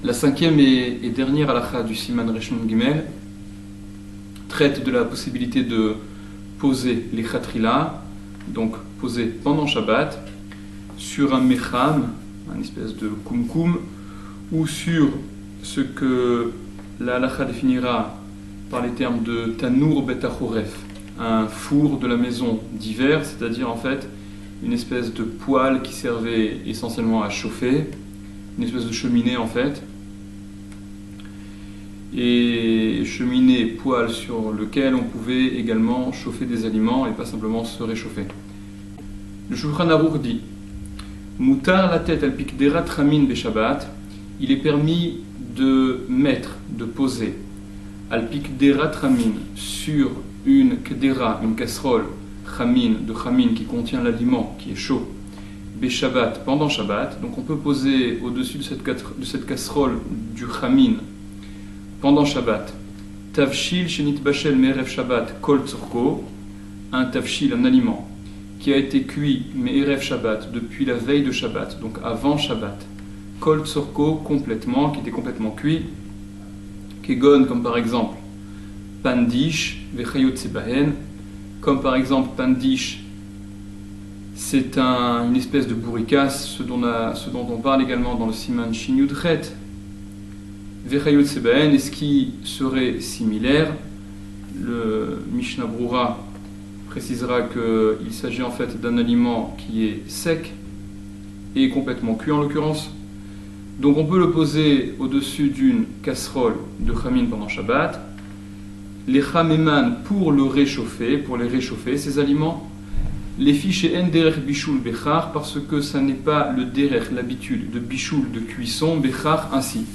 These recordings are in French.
La cinquième et dernière halakha du Siman Resh Nun Gimel traite de la possibilité de poser les khatrila, donc poser pendant Shabbat, sur un mecham, une espèce de kumkum, ou sur ce que la halakha définira par les termes de tanur betachoref, un four de la maison d'hiver, c'est-à-dire en fait une espèce de poêle qui servait essentiellement à chauffer, une espèce de cheminée en fait, et cheminée, poêle sur lequel on pouvait également chauffer des aliments et pas simplement se réchauffer. Le Shulchan Aruch dit Mutar la tête al pikderat ramin beshabbat, il est permis de mettre, de poser al pikderat ramin sur une kdera, une casserole chamin, de chamin qui contient l'aliment qui est chaud, beshabbat, pendant Shabbat. Donc on peut poser au-dessus de cette casserole du chamin pendant Shabbat, tavshil shenit bashel me'erev Shabbat kol tzorko, un tavshil, un aliment qui a été cuit me'erev Shabbat, depuis la veille de Shabbat, donc avant Shabbat, kol tzorko, complètement, qui était complètement cuit, kegon, comme par exemple pandish vechayot sebahen, comme par exemple pandish, c'est une espèce de bourricasse, ce dont on parle également dans le Siman Shin Yudchet. Vechayot sebahen, et ce qui serait similaire, le Mishnah Brura précisera qu'il s'agit en fait d'un aliment qui est sec et complètement cuit en l'occurrence. Donc on peut le poser au-dessus d'une casserole de chamin pendant Shabbat. Les chameman pour le réchauffer, pour les réchauffer, ces aliments. Les fiches en derech bishul bechar, parce que ça n'est pas le derech, l'habitude de bishul, de cuisson, bechar ainsi.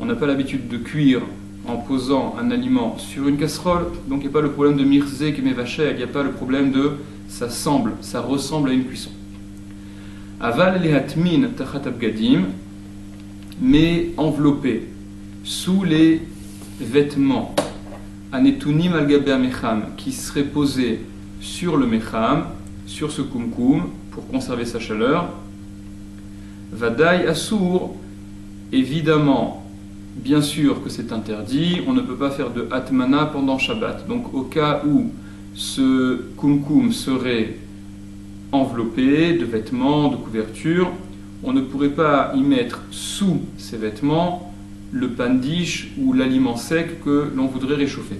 On n'a pas l'habitude de cuire en posant un aliment sur une casserole, donc il n'y a pas le problème de mirzek et mevacher, il n'y a pas le problème de ça ressemble à une cuisson. Aval lehatmin tachat abgadim, mais enveloppé sous les vêtements, anetunim al gabe mecham, qui seraient posés sur le mecham, sur ce kumkum, pour conserver sa chaleur. Vadai assour, évidemment, bien sûr que c'est interdit, on ne peut pas faire de hatmana pendant Shabbat. Donc au cas où ce kumkum serait enveloppé de vêtements, de couvertures, on ne pourrait pas y mettre sous ces vêtements le pandish ou l'aliment sec que l'on voudrait réchauffer.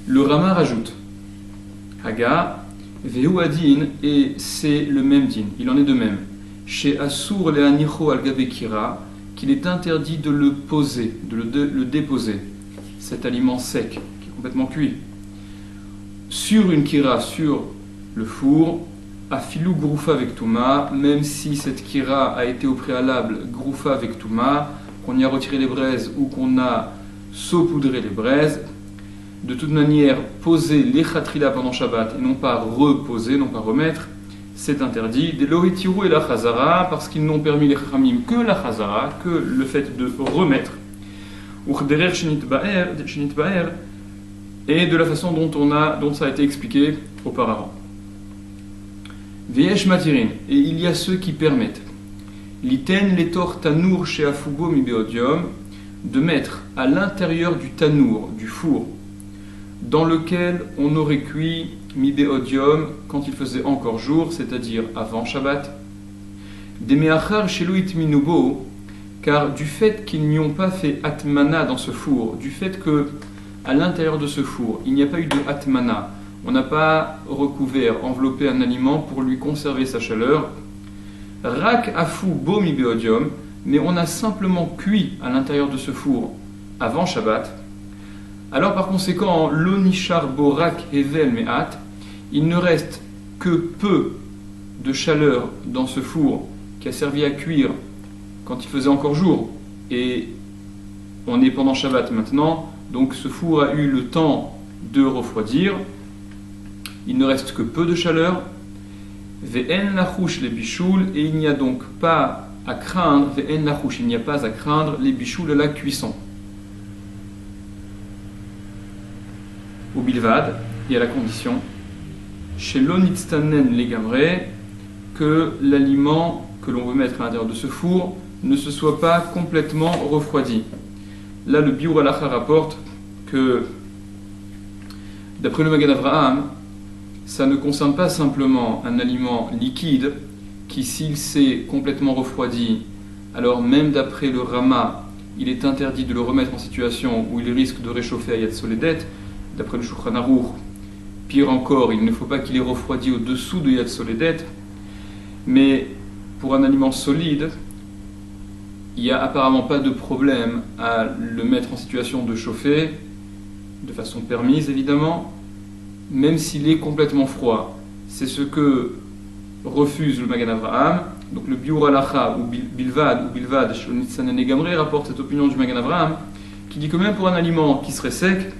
Le Rama rajoute Haga, Vehu Adin, et c'est le même din, il en est de même. Chez Assour le Anicho al Gabekira, qu'il est interdit de le poser, de le déposer, cet aliment sec, qui est complètement cuit, sur une kira, sur le four, afilou groufa avec touma, même si cette kira a été au préalable groufa avec touma, qu'on y a retiré les braises ou qu'on a saupoudré les braises. De toute manière, poser les khatrila pendant Shabbat et non pas reposer, non pas remettre, c'est interdit. Des l'oritiru et la chazara, parce qu'ils n'ont permis les chachamim que la chazara, que le fait de remettre. Uchderer shenit ba'er, et de la façon dont ça a été expliqué auparavant. Veyesh matirin, et il y a ceux qui permettent. Liten letor tanur sheafugo mi beodium, de mettre à l'intérieur du tanour, du four, dans lequel on aurait cuit mi beodium quand il faisait encore jour, c'est-à-dire avant Shabbat. Demeachar sheluit minubo, car du fait qu'ils n'y ont pas fait atmana dans ce four, du fait que à l'intérieur de ce four il n'y a pas eu de atmana, on n'a pas recouvert, enveloppé un aliment pour lui conserver sa chaleur. Rak afu bo mi beodium, mais on a simplement cuit à l'intérieur de ce four avant Shabbat. Alors par conséquent, l'onishar borak hevel me'at, il ne reste que peu de chaleur dans ce four qui a servi à cuire quand il faisait encore jour. Et on est pendant Shabbat maintenant, donc ce four a eu le temps de refroidir. Il ne reste que peu de chaleur. Ve'en lachouch les bichoul, et il n'y a donc pas à craindre, ve'en lachouch, il n'y a pas à craindre les bichoul à la cuisson. Au bilvad, et à la condition, chez l'onitztanen legamre, que l'aliment que l'on veut mettre à l'intérieur de ce four ne se soit pas complètement refroidi. Là, le Biur Halacha rapporte que, d'après le Magen Avraham, ça ne concerne pas simplement un aliment liquide qui, s'il s'est complètement refroidi, alors même d'après le Rama, il est interdit de le remettre en situation où il risque de réchauffer à Yad Soledet. D'après le Shulchan Aruch, pire encore, il ne faut pas qu'il ait refroidi au-dessous de Yad Soledet. Mais pour un aliment solide, il n'y a apparemment pas de problème à le mettre en situation de chauffer, de façon permise évidemment, même s'il est complètement froid. C'est ce que refuse le Magen Avraham. Donc le Biur Halacha ou Bilvad, Shonitzanen et Gamré rapporte cette opinion du Magen Avraham, qui dit que même pour un aliment qui serait sec,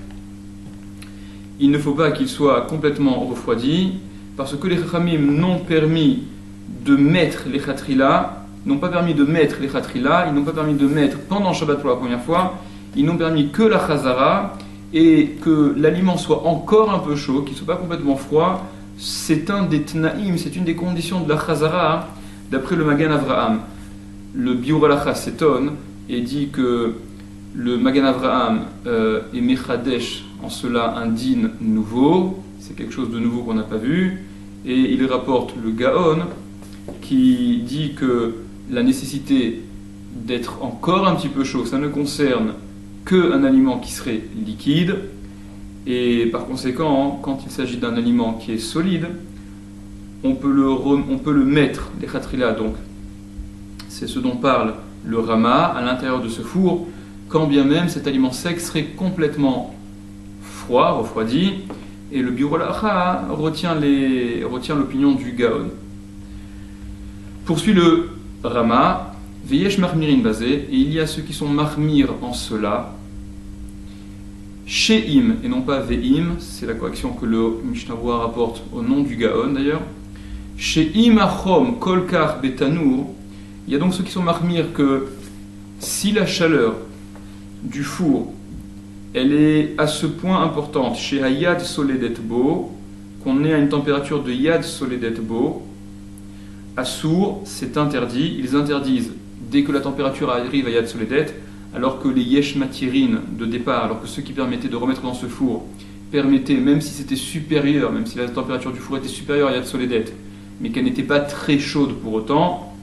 il ne faut pas qu'il soit complètement refroidi, parce que les Chachamim n'ont permis de mettre les Chatrila, n'ont pas permis de mettre les Chatrila, ils n'ont pas permis de mettre pendant Shabbat pour la première fois, ils n'ont permis que la Chazara, et que l'aliment soit encore un peu chaud, qu'il ne soit pas complètement froid. C'est un des Tnaïm, c'est une des conditions de la Chazara, d'après le Magen Avraham. Le Biur Halacha s'étonne et dit que le Magen Avraham est Mechadesh, en cela un din nouveau, c'est quelque chose de nouveau qu'on n'a pas vu, et il rapporte le Gaon qui dit que la nécessité d'être encore un petit peu chaud, ça ne concerne qu'un aliment qui serait liquide, et par conséquent, quand il s'agit d'un aliment qui est solide, on peut le mettre, les khatrila, donc c'est ce dont parle le Rama, à l'intérieur de ce four, quand bien même cet aliment sec serait complètement froid, refroidi, et le Biur Halacha retient l'opinion du Gaon. Poursuit le Rama, Veyesh Mahmirin Bazé, et il y a ceux qui sont Mahmir en cela, She'im, et non pas Ve'im, c'est la correction que le Mishnah Berurah rapporte au nom du Gaon d'ailleurs. She'im Achom Kolkar Betanour, il y a donc ceux qui sont Mahmir que si la chaleur du four elle est à ce point importante, chez Hayad Soledet Bo, qu'on est à une température de Yad Soledet Bo, à Sour, c'est interdit. Ils interdisent dès que la température arrive à Yad Soledet, alors que les Yesh Matirin de départ, alors que ceux qui permettaient de remettre dans ce four, permettaient, même si c'était supérieur, même si la température du four était supérieure à Yad Soledet, mais qu'elle n'était pas très chaude pour autant,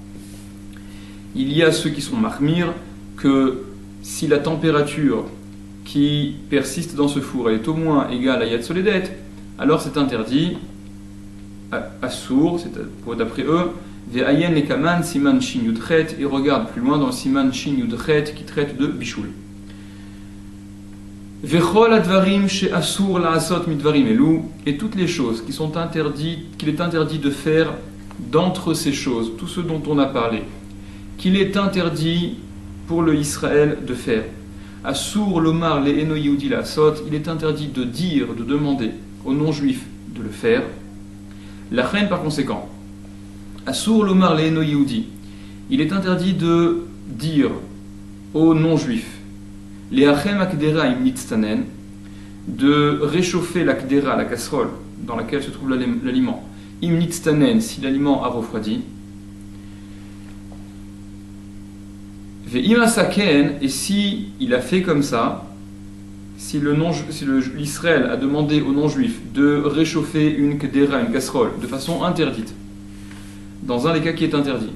il y a ceux qui sont Mahmir, que si la température qui persiste dans ce four est au moins égale à Yad Soledet, alors c'est interdit à Sour, d'après eux, Ve'ayen lekaman siman shin yudchet, et regarde plus loin dans le siman shin yudchet qui traite de bichoul. Ve'chol advarim she'asur la'asot midvarim elu, et toutes les choses qui sont interdites, qu'il est interdit de faire d'entre ces choses, tout ce dont on a parlé, qu'il est interdit pour le Israël de faire. Asur lomar le eno yehudi la'asot, il est interdit de dire, de demander aux non-juifs de le faire. La reine par conséquent, Asur lomar le eno yehudi, il est interdit de dire aux non-juifs, les achem akdera im nitztanen, de réchauffer la kdera, la casserole dans laquelle se trouve l'aliment, im nitztanen, si l'aliment a refroidi, ve'im asaken, et si il a fait comme ça, si l'Israël a demandé aux non-juifs de réchauffer une kdera, une casserole, de façon interdite, dans un des cas qui est interdit,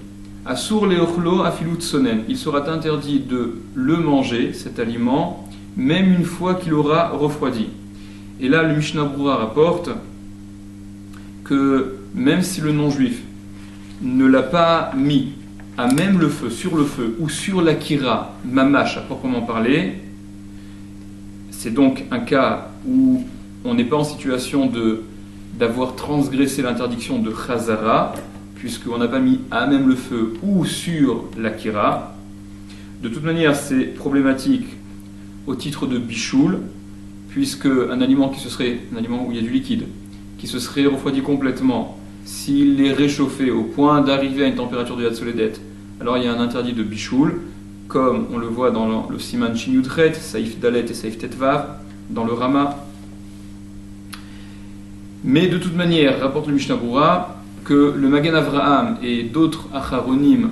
Asur leochlo afilut sonen, il sera interdit de le manger, cet aliment, même une fois qu'il aura refroidi. Et là, le Mishnah Berurah rapporte que même si le non-juif ne l'a pas mis à même le feu, sur le feu, ou sur l'akira, mamash à proprement parler, c'est donc un cas où on n'est pas en situation d'avoir transgressé l'interdiction de Chazara, puisqu'on n'a pas mis à même le feu ou sur l'akira. De toute manière, c'est problématique au titre de bichoul, puisque un aliment où il y a du liquide, qui se serait refroidi complètement, s'il est réchauffé au point d'arriver à une température de Yad Soledet, alors il y a un interdit de bichoul, comme on le voit dans le Siman Shin Yudchet, Saïf Dalet et Saïf Tetvav, dans le Rama. Mais de toute manière, rapporte le Mishnah Berurah, que le Magen Avraham et d'autres Acharonim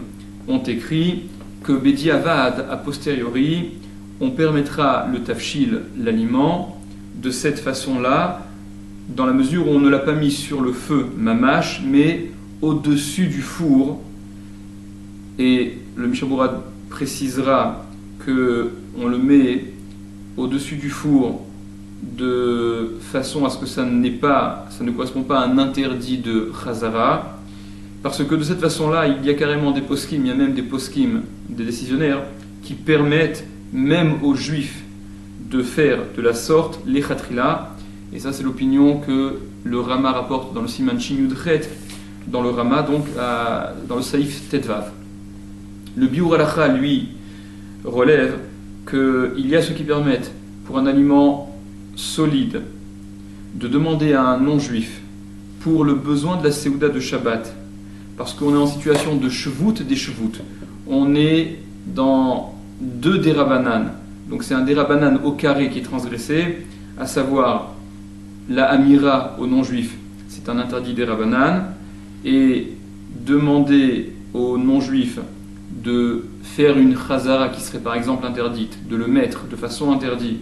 ont écrit que Bediavad, a posteriori, on permettra le tafshil, l'aliment, de cette façon-là, dans la mesure où on ne l'a pas mis sur le feu mamash, mais au-dessus du four. Et le Mishabura précisera qu'on le met au-dessus du four de façon à ce que ça ne correspond pas à un interdit de Chazara, parce que de cette façon-là, il y a carrément des poskim, il y a même des poskim, des décisionnaires, qui permettent même aux juifs de faire de la sorte les chatrila, et ça c'est l'opinion que le Rama rapporte dans le Siman Shin Yudchet, dans le Rama, donc dans le Saïf Tetvav. Le Biur Halacha, lui, relève qu'il y a ceux qui permettent, pour un aliment solide, de demander à un non-juif, pour le besoin de la Séouda de Shabbat, parce qu'on est en situation de Shevut des Shevut. On est dans deux dérabanan. Donc c'est un dérabanan au carré qui est transgressé, à savoir la Amira aux non-juifs, c'est un interdit dérabanan, et demander aux non-juifs de faire une chazara qui serait par exemple interdite, de le mettre de façon interdite,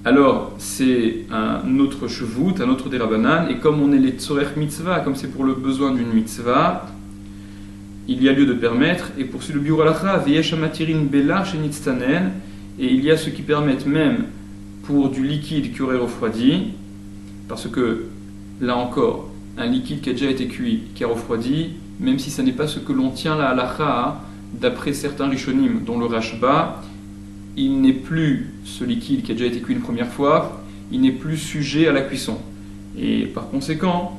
alors c'est un autre chevout, un autre dérabanan, et comme on est les tzorech mitzvah, comme c'est pour le besoin d'une mitzvah, il y a lieu de permettre, et poursuit le biur halacha, veyesh amatirin belar shenitztanen, et il y a ceux qui permettent même pour du liquide qui aurait refroidi, parce que là encore, un liquide qui a déjà été cuit, qui a refroidi, même si ça n'est pas ce que l'on tient la halacha, d'après certains rishonim, dont le Rashba, il n'est plus ce liquide qui a déjà été cuit une première fois, il n'est plus sujet à la cuisson. Et par conséquent,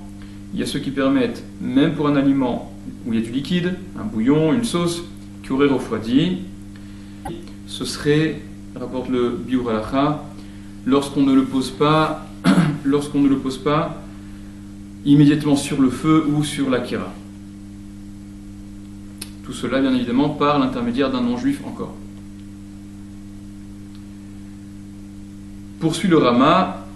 il y a ceux qui permettent, même pour un aliment où il y a du liquide, un bouillon, une sauce, qui aurait refroidi, ce serait, rapporte le Biur Halacha, lorsqu'on ne le pose pas immédiatement sur le feu ou sur la kira. Tout cela, bien évidemment, par l'intermédiaire d'un non-juif encore. Poursuit le Rama,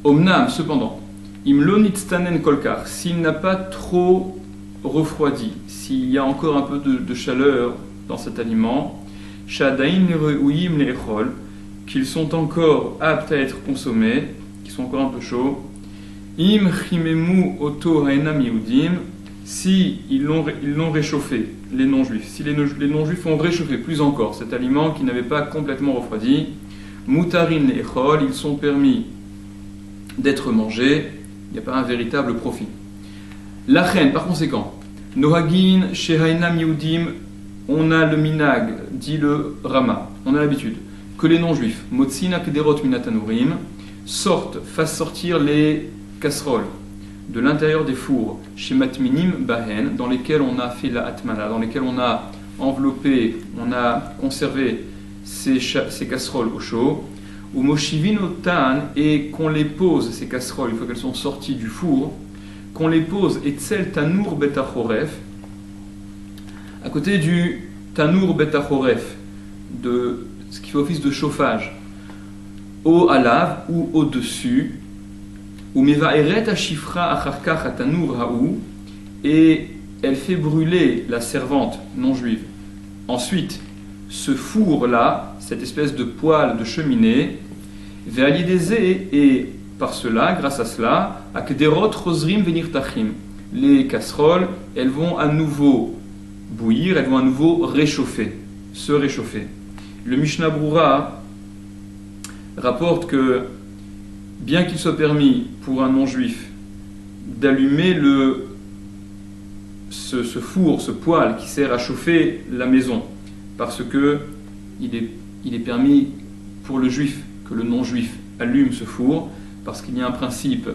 Omnam, cependant, Imlonitztanen kolkar, s'il n'a pas trop refroidi, s'il y a encore un peu de chaleur dans cet aliment, Shadain Re'uyim Le'echol, qu'ils sont encore aptes à être consommés, qu'ils sont encore un peu chauds, Im Chimemu Oto Haenam Yehudim, si ils l'ont réchauffé, les non-juifs, si les non-juifs ont réchauffé plus encore cet aliment qui n'avait pas complètement refroidi, Mutarin Le'echol, ils sont permis d'être mangés, il n'y a pas un véritable profit. Lachen, par conséquent, Nohagin Shehainam Yehudim, on a le minag, dit le Rama, on a l'habitude, que les non-juifs, Motzina Kederot Minatanurim, fassent sortir les casseroles de l'intérieur des fours, chez Matminim Bahen, dans lesquels on a fait la Atmana, dans lesquels on a enveloppé, on a conservé ces casseroles au chaud, ou Moshivin Otan, et qu'on les pose, ces casseroles, une fois qu'elles sont sorties du four, qu'on les pose, et Tzel Tanour Betachoref, à côté du Tanour Betachoref, de ce qui fait office de chauffage, au halav ou au-dessus, ou Mevaeret Ashifra Acharkach Atanour Haou, et elle fait brûler la servante non juive. Ensuite, ce four-là, cette espèce de poêle de cheminée, Ve'alidezé, et par cela, grâce à cela, Akderot Rosrim Venir Tachim, les casseroles, elles vont à nouveau bouillir, elles vont à nouveau se réchauffer. Le Mishnah Brura rapporte que, bien qu'il soit permis pour un non-juif d'allumer ce four, ce poêle qui sert à chauffer la maison, parce que il est permis pour le juif que le non-juif allume ce four, parce qu'il y a un principe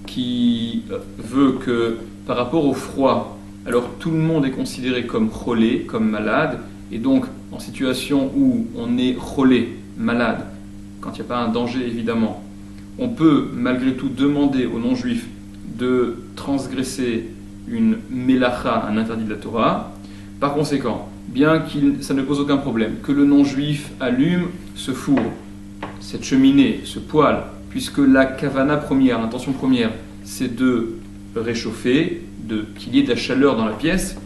qui veut que par rapport au froid, alors tout le monde est considéré comme cholé, comme malade, et donc en situation où on est cholé, malade, quand il n'y a pas un danger évidemment, on peut malgré tout demander aux non-juifs de transgresser une mélacha, un interdit de la Torah. Par conséquent, bien que ça ne pose aucun problème, que le non-juif allume ce four, cette cheminée, ce poêle, puisque la kavana première, l'intention première, c'est de réchauffer, qu'il y ait de la chaleur dans la pièce.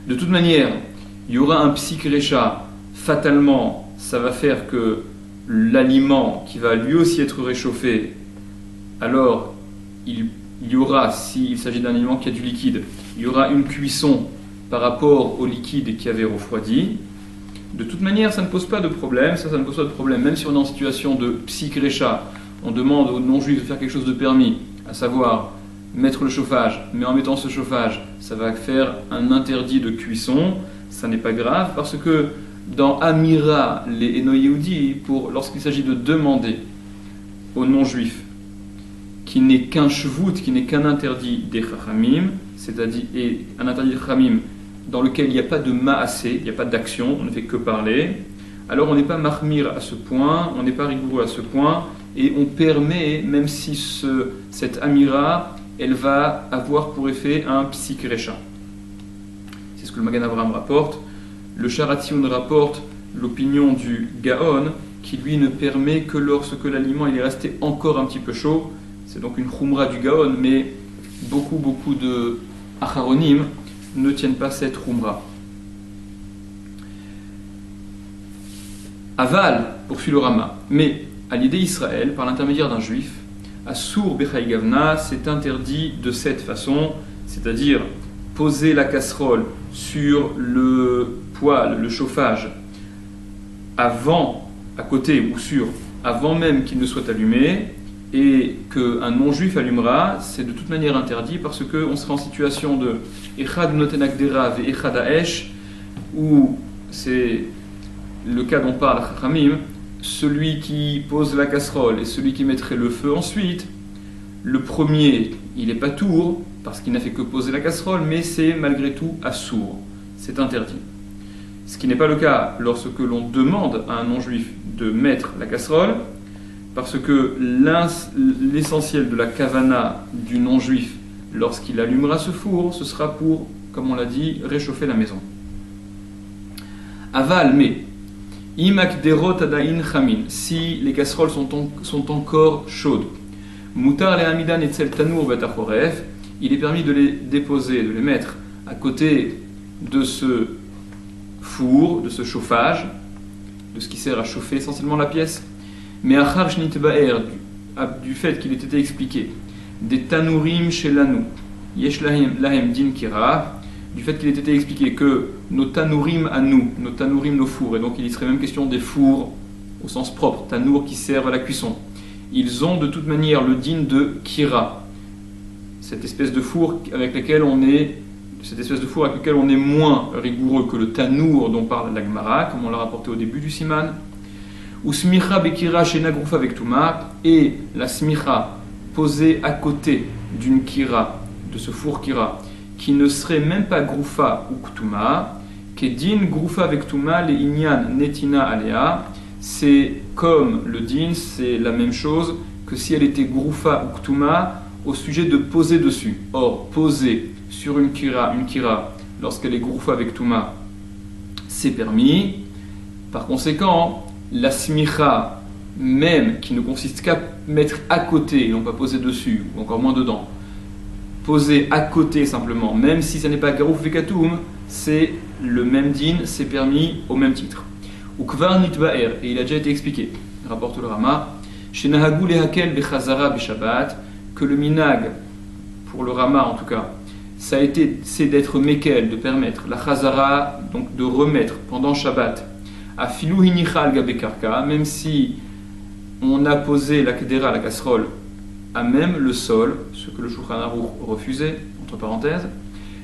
De toute manière, il y aura un psikrecha, fatalement, ça va faire que l'aliment qui va lui aussi être réchauffé, alors il y aura, s'il s'agit d'un aliment qui a du liquide, il y aura une cuisson par rapport au liquide qui avait refroidi. De toute manière, ça ne pose pas de problème, ça ne pose pas de problème. Même si on est en situation de psikrecha, on demande aux non-juifs de faire quelque chose de permis, à savoir mettre le chauffage, mais en mettant ce chauffage, ça va faire un interdit de cuisson, ça n'est pas grave, parce que dans Amira, les Eno-Yehudi, lorsqu'il s'agit de demander aux non-juifs, qui n'est qu'un shvut, qui n'est qu'un interdit des chachamim, c'est-à-dire un interdit des chachamim dans lequel il n'y a pas de ma'asé, il n'y a pas d'action, on ne fait que parler, alors on n'est pas mahmir à ce point, on n'est pas rigoureux à ce point, et on permet, même si cette amira, elle va avoir pour effet un psikrecha. C'est ce que le Magan Avraham rapporte. Le Sharatzion rapporte l'opinion du Gaon, qui lui ne permet que lorsque l'aliment il est resté encore un petit peu chaud. C'est donc une khumra du Gaon, mais beaucoup de acharonim ne tiennent pas cette khumra. Aval, poursuit le Rama, mais à l'idée Israël, par l'intermédiaire d'un juif, Assour Bechai Gavna, c'est interdit de cette façon, c'est-à-dire poser la casserole sur le poêle, le chauffage, avant, à côté ou sur, avant même qu'il ne soit allumé, et qu'un non-juif allumera, c'est de toute manière interdit parce qu'on sera en situation de Echad Notenak Derav et Echad Aesh, où c'est le cas dont parle Chachamim, celui qui pose la casserole et celui qui mettrait le feu ensuite. Le premier, il n'est pas tour, parce qu'il n'a fait que poser la casserole, mais c'est malgré tout assour, c'est interdit. Ce qui n'est pas le cas lorsque l'on demande à un non-juif de mettre la casserole, parce que l'essentiel de la kavana du non-juif, lorsqu'il allumera ce four, ce sera pour, comme on l'a dit, réchauffer la maison. Aval, mais Imakderot adain chamin, si les casseroles sont encore chaudes, mutar le hamidan etzel tanur betachoref, il est permis de les déposer, de les mettre à côté de ce four, de ce chauffage, de ce qui sert à chauffer essentiellement la pièce. Mais achar shnitba'er, du fait qu'il ait été expliqué, des tanurim shelanu, yesh lahem din kira, du fait qu'il ait été expliqué que nos tanourim à nous, nos tanourim, nos fours, et donc il y serait même question des fours au sens propre, tanour qui servent à la cuisson, ils ont de toute manière le din de kira, cette espèce de four avec lequel on est moins rigoureux que le tanour dont parle la Gemara, comme on l'a rapporté au début du siman, ou smicha bekira shena groufa avec touma, et la smicha posée à côté d'une kira, de ce four kira, qui ne serait même pas groufa ou ktuma, kedin groufa avec touma le inyan netina alea, c'est comme le din, c'est la même chose que si elle était groufa ou ktuma au sujet de poser dessus. Or, poser sur une kira lorsqu'elle est groufa avec touma, c'est permis. Par conséquent, la smicha, même qui ne consiste qu'à mettre à côté et non pas poser dessus, ou encore moins dedans, poser à côté simplement, même si ça n'est pas garouf vekatoum, c'est le même din, c'est permis au même titre. Ou kvar nitba'er, et il a déjà été expliqué, rapporte le Rama, shenahagu lehakel bechazara beshabbat, que le minag, pour le Rama en tout cas, c'est d'être mekel, de permettre la chazara, donc de remettre pendant Shabbat, à filou hinichal gabekarka, même si on a posé la kedera, la casserole, à même le sol, ce que le Shulchan Aruch refusait, entre parenthèses.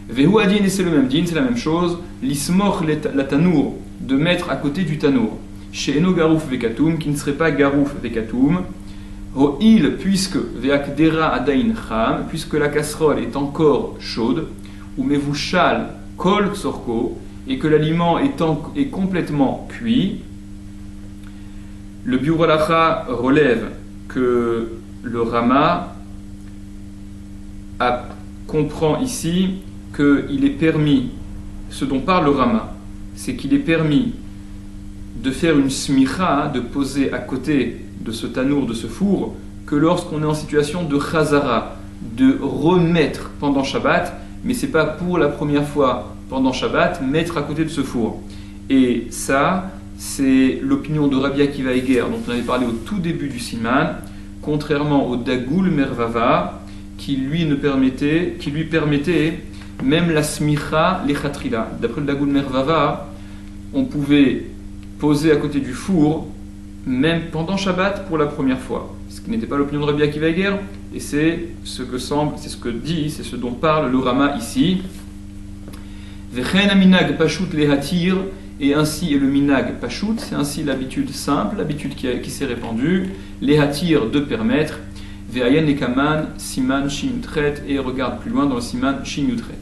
Vehu adin, et c'est le même din, c'est la même chose. L'ismoch la tanour, de mettre à côté du tanour. Chez Eno garouf vekatum, qui ne serait pas garouf vekatum. Ho'il, puisque veakdera adain cham, puisque la casserole est encore chaude. Ou mevushal kol ksorko, et que l'aliment est complètement cuit. Le Biur Halacha relève que le Rama comprend ici qu'il est permis, ce dont parle le Rama, c'est qu'il est permis de faire une smicha, de poser à côté de ce tanour, de ce four, que lorsqu'on est en situation de chazara, de remettre pendant Shabbat, mais c'est pas pour la première fois pendant Shabbat, mettre à côté de ce four. Et ça, c'est l'opinion de Rabbi Akiva Eger, dont on avait parlé au tout début du Siman, contrairement au Dagul Mervava, qui lui permettait même la smicha lechatrila. D'après le Dagul Mervava, on pouvait poser à côté du four, même pendant Shabbat pour la première fois. Ce qui n'était pas l'opinion de Rabbi Akiva Eger, et c'est ce dont parle le Rama ici. Vechen aminag pashut lehatir, et ainsi est le minag pashut, c'est ainsi l'habitude simple, l'habitude qui s'est répandue, lehatir de permettre, ve'ayen ekaman siman shin yutret, et regarde plus loin dans le siman shin yutret.